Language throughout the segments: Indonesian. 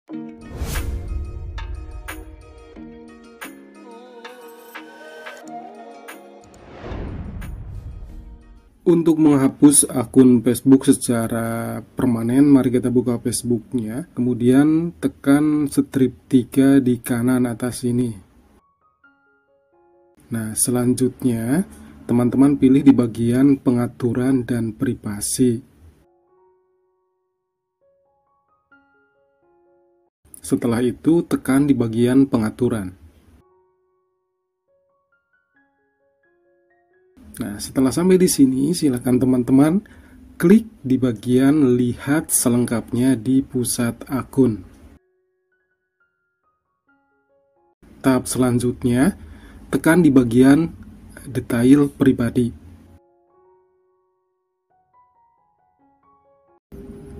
Untuk menghapus akun Facebook secara permanen, mari kita buka Facebooknya. Kemudian tekan strip 3 di kanan atas ini. Nah, selanjutnya teman-teman pilih di bagian pengaturan dan privasi. Setelah itu tekan di bagian pengaturan. Nah, setelah sampai di sini, silakan teman-teman klik di bagian lihat selengkapnya di pusat akun. Tahap selanjutnya, tekan di bagian detail pribadi.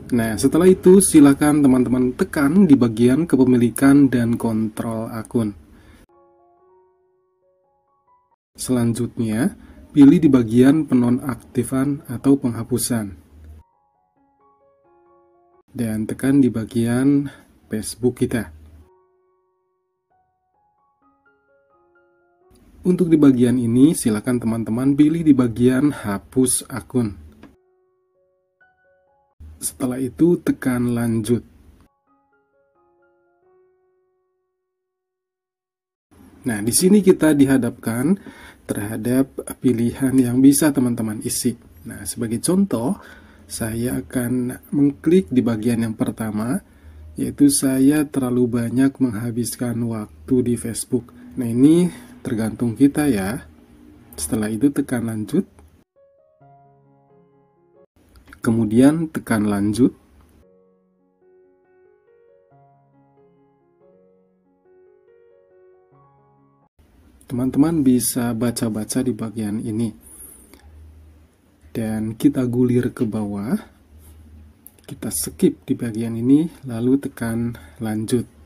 Nah, setelah itu silakan teman-teman tekan di bagian kepemilikan dan kontrol akun. Selanjutnya, pilih di bagian penonaktifan atau penghapusan. Dan tekan di bagian Facebook kita. Untuk di bagian ini, silakan teman-teman pilih di bagian hapus akun. Setelah itu, tekan lanjut. Nah, di sini kita dihadapkan terhadap pilihan yang bisa teman-teman isi. Nah, sebagai contoh, saya akan mengklik di bagian yang pertama, yaitu saya terlalu banyak menghabiskan waktu di Facebook. Nah, ini tergantung kita ya. Setelah itu tekan lanjut. Kemudian tekan lanjut. Teman-teman bisa baca-baca di bagian ini. Dan kita gulir ke bawah. Kita skip di bagian ini, lalu tekan lanjut.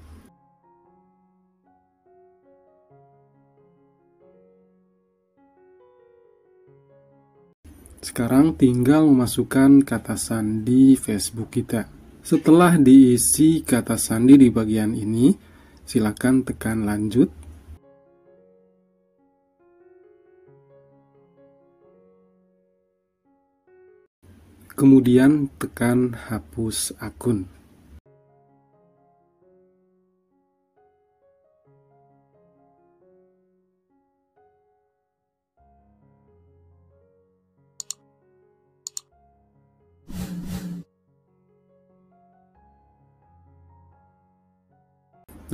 Sekarang tinggal memasukkan kata sandi Facebook kita. Setelah diisi kata sandi di bagian ini, silakan tekan lanjut. Kemudian tekan hapus akun.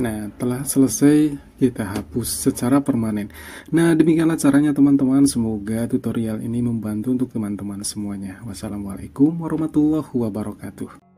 Nah, telah selesai kita hapus secara permanen. Nah, demikianlah caranya teman-teman. Semoga tutorial ini membantu untuk teman-teman semuanya. Wassalamualaikum warahmatullahi wabarakatuh.